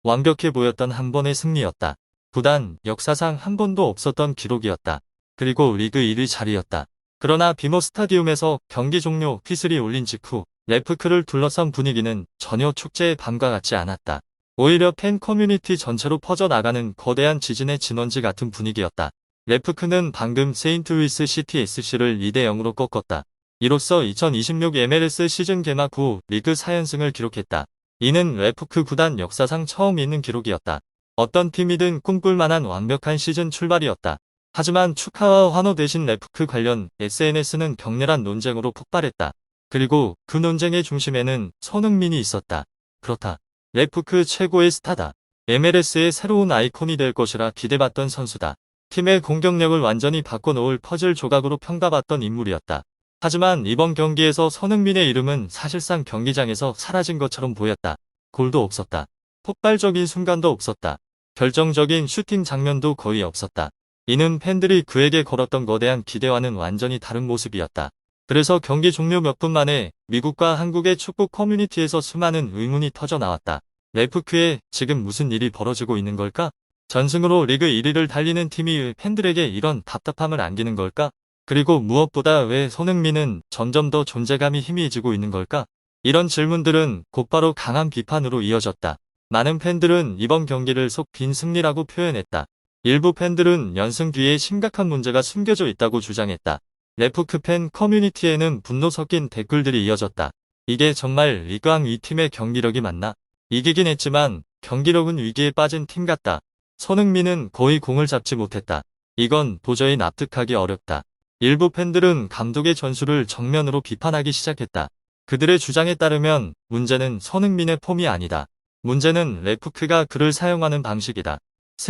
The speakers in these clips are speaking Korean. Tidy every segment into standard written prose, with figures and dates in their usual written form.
완벽해 보였던 한 번의 승리였다. 구단 역사상 한 번도 없었던 기록이었다. 그리고 리그 1위 자리였다. 그러나 비모 스타디움에서 경기 종료 휘슬이 울린 직후 레프크를 둘러싼 분위기는 전혀 축제의 밤과 같지 않았다. 오히려 팬 커뮤니티 전체로 퍼져나가는 거대한 지진의 진원지 같은 분위기였다. 레프크는 방금 세인트루이스 시티 SC를 2대 0으로 꺾었다. 이로써 2026 MLS 시즌 개막 후 리그 4연승을 기록했다. 이는 레프크 구단 역사상 처음 있는 기록이었다. 어떤 팀이든 꿈꿀 만한 완벽한 시즌 출발이었다. 하지만 축하와 환호 대신 레프크 관련 SNS는 격렬한 논쟁으로 폭발했다. 그리고 그 논쟁의 중심에는 손흥민이 있었다. 그렇다. 레프크 최고의 스타다. MLS의 새로운 아이콘이 될 것이라 기대받던 선수다. 팀의 공격력을 완전히 바꿔놓을 퍼즐 조각으로 평가받던 인물이었다. 하지만 이번 경기에서 손흥민의 이름은 사실상 경기장에서 사라진 것처럼 보였다. 골도 없었다. 폭발적인 순간도 없었다. 결정적인 슈팅 장면도 거의 없었다. 이는 팬들이 그에게 걸었던 거대한 기대와는 완전히 다른 모습이었다. 그래서 경기 종료 몇 분 만에 미국과 한국의 축구 커뮤니티에서 수많은 의문이 터져 나왔다. 레프크에 지금 무슨 일이 벌어지고 있는 걸까? 전승으로 리그 1위를 달리는 팀이 왜 팬들에게 이런 답답함을 안기는 걸까? 그리고 무엇보다 왜 손흥민은 점점 더 존재감이 희미해지고 있는 걸까? 이런 질문들은 곧바로 강한 비판으로 이어졌다. 많은 팬들은 이번 경기를 속 빈 승리라고 표현했다. 일부 팬들은 연승 뒤에 심각한 문제가 숨겨져 있다고 주장했다. 레프크 팬 커뮤니티에는 분노 섞인 댓글들이 이어졌다. 이게 정말 리그왕 위 팀의 경기력이 맞나? 이기긴 했지만 경기력은 위기에 빠진 팀 같다. 손흥민은 거의 공을 잡지 못했다. 이건 도저히 납득하기 어렵다. 일부 팬들은 감독의 전술을 정면으로 비판하기 시작했다. 그들의 주장에 따르면 문제는 손흥민의 폼이 아니다. 문제는 레프크가 그를 사용하는 방식이다.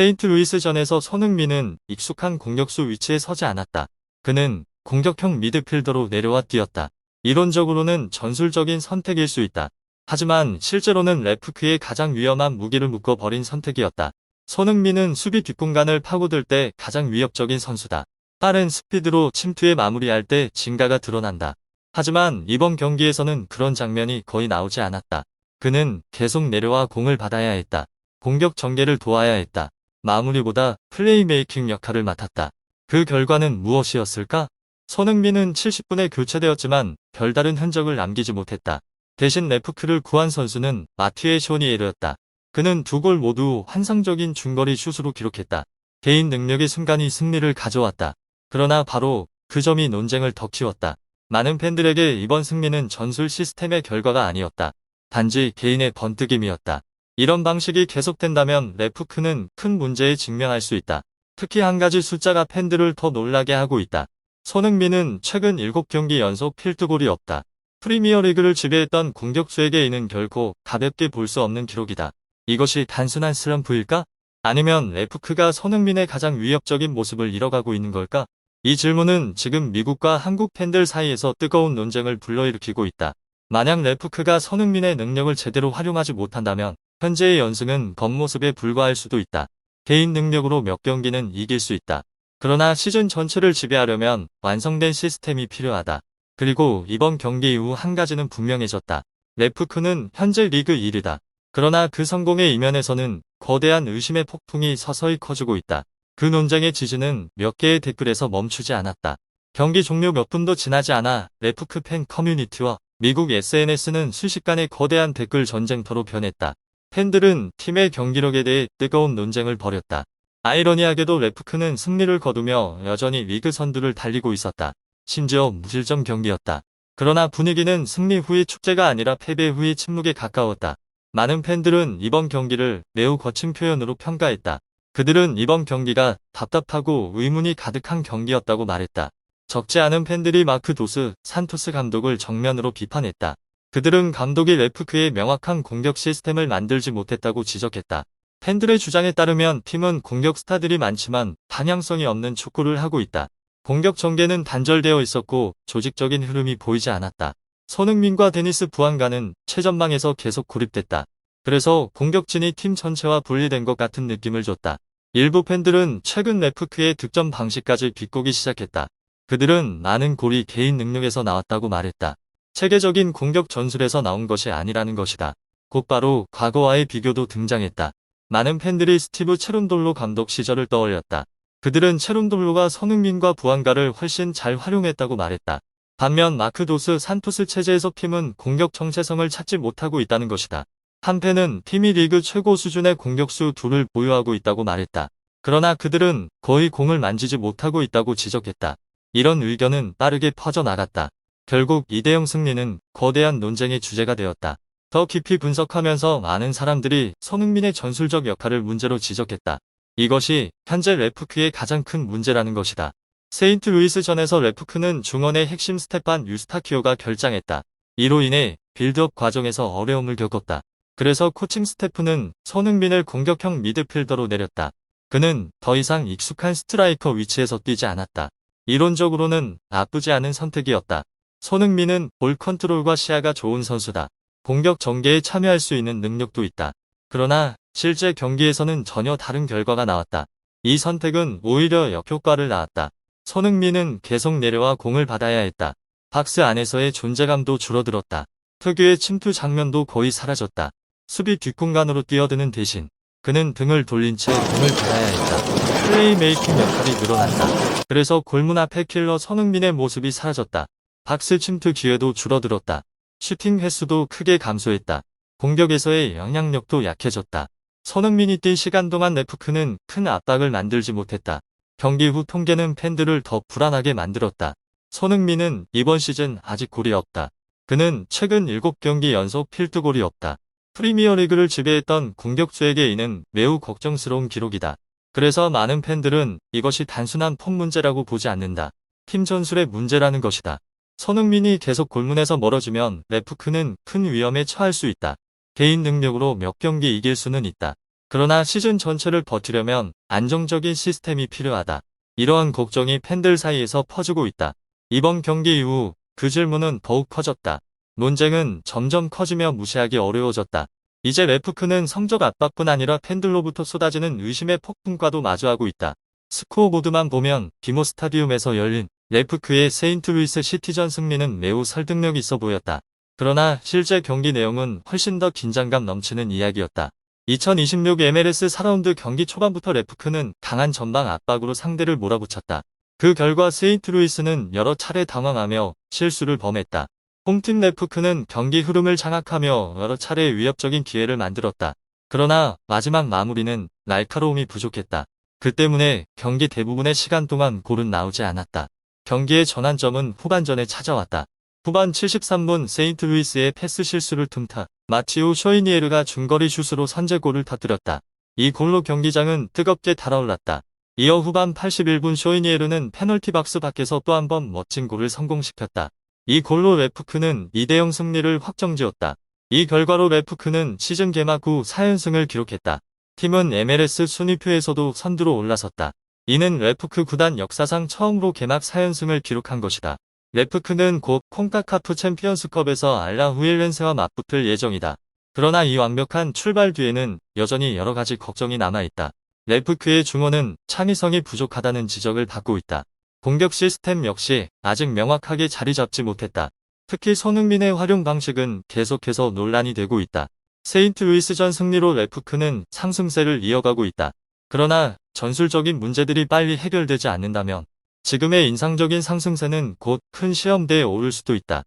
세인트루이스전에서 손흥민은 익숙한 공격수 위치에 서지 않았다. 그는 공격형 미드필더로 내려와 뛰었다. 이론적으로는 전술적인 선택일 수 있다. 하지만 실제로는 레프크의 가장 위험한 무기를 묶어버린 선택이었다. 손흥민은 수비 뒷공간을 파고들 때 가장 위협적인 선수다. 빠른 스피드로 침투에 마무리할 때 진가가 드러난다. 하지만 이번 경기에서는 그런 장면이 거의 나오지 않았다. 그는 계속 내려와 공을 받아야 했다. 공격 전개를 도와야 했다. 마무리보다 플레이메이킹 역할을 맡았다. 그 결과는 무엇이었을까? 손흥민은 70분에 교체되었지만 별다른 흔적을 남기지 못했다. 대신 레프크를 구한 선수는 마티에 쇼니에르였다. 그는 두 골 모두 환상적인 중거리 슛으로 기록했다. 개인 능력의 순간이 승리를 가져왔다. 그러나 바로 그 점이 논쟁을 더 키웠다. 많은 팬들에게 이번 승리는 전술 시스템의 결과가 아니었다. 단지 개인의 번뜩임이었다. 이런 방식이 계속된다면 레프크는 큰 문제에 직면할 수 있다. 특히 한 가지 숫자가 팬들을 더 놀라게 하고 있다. 손흥민은 최근 7경기 연속 필드골이 없다. 프리미어리그를 지배했던 공격수에게 이는 결코 가볍게 볼 수 없는 기록이다. 이것이 단순한 슬럼프일까? 아니면 레프크가 손흥민의 가장 위협적인 모습을 잃어가고 있는 걸까? 이 질문은 지금 미국과 한국 팬들 사이에서 뜨거운 논쟁을 불러일으키고 있다. 만약 레프크가 손흥민의 능력을 제대로 활용하지 못한다면 현재의 연승은 겉모습에 불과할 수도 있다. 개인 능력으로 몇 경기는 이길 수 있다. 그러나 시즌 전체를 지배하려면 완성된 시스템이 필요하다. 그리고 이번 경기 이후 한 가지는 분명해졌다. 레프크는 현재 리그 1위다. 그러나 그 성공의 이면에서는 거대한 의심의 폭풍이 서서히 커지고 있다. 그 논쟁의 지진은 몇 개의 댓글에서 멈추지 않았다. 경기 종료 몇 분도 지나지 않아 레프크 팬 커뮤니티와 미국 SNS는 순식간에 거대한 댓글 전쟁터로 변했다. 팬들은 팀의 경기력에 대해 뜨거운 논쟁을 벌였다. 아이러니하게도 레프크는 승리를 거두며 여전히 리그 선두를 달리고 있었다. 심지어 무실점 경기였다. 그러나 분위기는 승리 후의 축제가 아니라 패배 후의 침묵에 가까웠다. 많은 팬들은 이번 경기를 매우 거친 표현으로 평가했다. 그들은 이번 경기가 답답하고 의문이 가득한 경기였다고 말했다. 적지 않은 팬들이 마크 도스 산토스 감독을 정면으로 비판했다. 그들은 감독이 레프크의 명확한 공격 시스템을 만들지 못했다고 지적했다. 팬들의 주장에 따르면 팀은 공격 스타들이 많지만 방향성이 없는 축구를 하고 있다. 공격 전개는 단절되어 있었고 조직적인 흐름이 보이지 않았다. 손흥민과 데니스 부안가는 최전방에서 계속 고립됐다. 그래서 공격진이 팀 전체와 분리된 것 같은 느낌을 줬다. 일부 팬들은 최근 레프크의 득점 방식까지 비꼬기 시작했다. 그들은 많은 골이 개인 능력에서 나왔다고 말했다. 체계적인 공격 전술에서 나온 것이 아니라는 것이다. 곧바로 과거와의 비교도 등장했다. 많은 팬들이 스티브 체룬돌로 감독 시절을 떠올렸다. 그들은 체룬돌로가 손흥민과 부안가를 훨씬 잘 활용했다고 말했다. 반면 마크 도스 산토스 체제에서 팀은 공격 정체성을 찾지 못하고 있다는 것이다. 한 팬은 팀이 리그 최고 수준의 공격수 둘을 보유하고 있다고 말했다. 그러나 그들은 거의 공을 만지지 못하고 있다고 지적했다. 이런 의견은 빠르게 퍼져나갔다. 결국 2대0 승리는 거대한 논쟁의 주제가 되었다. 더 깊이 분석하면서 많은 사람들이 손흥민의 전술적 역할을 문제로 지적했다. 이것이 현재 레프크의 가장 큰 문제라는 것이다. 세인트루이스전에서 레프크는 중원의 핵심 스테판 유스타키오가 결장했다. 이로 인해 빌드업 과정에서 어려움을 겪었다. 그래서 코칭 스태프는 손흥민을 공격형 미드필더로 내렸다. 그는 더 이상 익숙한 스트라이커 위치에서 뛰지 않았다. 이론적으로는 나쁘지 않은 선택이었다. 손흥민은 볼 컨트롤과 시야가 좋은 선수다. 공격 전개에 참여할 수 있는 능력도 있다. 그러나 실제 경기에서는 전혀 다른 결과가 나왔다. 이 선택은 오히려 역효과를 낳았다. 손흥민은 계속 내려와 공을 받아야 했다. 박스 안에서의 존재감도 줄어들었다. 특유의 침투 장면도 거의 사라졌다. 수비 뒷공간으로 뛰어드는 대신 그는 등을 돌린 채 공을 받아야 했다. 플레이메이킹 역할이 늘어났다. 그래서 골문 앞에 킬러 손흥민의 모습이 사라졌다. 박스 침투 기회도 줄어들었다. 슈팅 횟수도 크게 감소했다. 공격에서의 영향력도 약해졌다. 손흥민이 뛴 시간 동안 레프크는 큰 압박을 만들지 못했다. 경기 후 통계는 팬들을 더 불안하게 만들었다. 손흥민은 이번 시즌 아직 골이 없다. 그는 최근 7경기 연속 필드골이 없다. 프리미어리그를 지배했던 공격수에게 이는 매우 걱정스러운 기록이다. 그래서 많은 팬들은 이것이 단순한 폼 문제라고 보지 않는다. 팀 전술의 문제라는 것이다. 손흥민이 계속 골문에서 멀어지면 레프크는 큰 위험에 처할 수 있다. 개인 능력으로 몇 경기 이길 수는 있다. 그러나 시즌 전체를 버티려면 안정적인 시스템이 필요하다. 이러한 걱정이 팬들 사이에서 퍼지고 있다. 이번 경기 이후 그 질문은 더욱 커졌다. 논쟁은 점점 커지며 무시하기 어려워졌다. 이제 레프크는 성적 압박뿐 아니라 팬들로부터 쏟아지는 의심의 폭풍과도 마주하고 있다. 스코어보드만 보면 비모 스타디움에서 열린 레프크의 세인트루이스 시티전 승리는 매우 설득력 있어 보였다. 그러나 실제 경기 내용은 훨씬 더 긴장감 넘치는 이야기였다. 2026 MLS 4라운드 경기 초반부터 레프크는 강한 전방 압박으로 상대를 몰아붙였다. 그 결과 세인트루이스는 여러 차례 당황하며 실수를 범했다. 홈팀 레프크는 경기 흐름을 장악하며 여러 차례 위협적인 기회를 만들었다. 그러나 마지막 마무리는 날카로움이 부족했다. 그 때문에 경기 대부분의 시간 동안 골은 나오지 않았다. 경기의 전환점은 후반전에 찾아왔다. 후반 73분 세인트루이스의 패스 실수를 틈타 마티오 쇼이니에르가 중거리 슛으로 선제골을 터뜨렸다. 이 골로 경기장은 뜨겁게 달아올랐다. 이어 후반 81분 쇼이니에르는 페널티 박스 밖에서 또 한 번 멋진 골을 성공시켰다. 이 골로 레프크는 2대0 승리를 확정지었다. 이 결과로 레프크는 시즌 개막 후 4연승을 기록했다. 팀은 MLS 순위표에서도 선두로 올라섰다. 이는 레프크 구단 역사상 처음으로 개막 4연승을 기록한 것이다. 레프크는 곧 콩카카프 챔피언스컵에서 알라후일렌세와 맞붙을 예정이다. 그러나 이 완벽한 출발 뒤에는 여전히 여러가지 걱정이 남아있다. 레프크의 중원은 창의성이 부족하다는 지적을 받고 있다. 공격 시스템 역시 아직 명확하게 자리 잡지 못했다. 특히 손흥민의 활용 방식은 계속해서 논란이 되고 있다. 세인트루이스전 승리로 레프크는 상승세를 이어가고 있다. 그러나 전술적인 문제들이 빨리 해결되지 않는다면 지금의 인상적인 상승세는 곧 큰 시험대에 오를 수도 있다.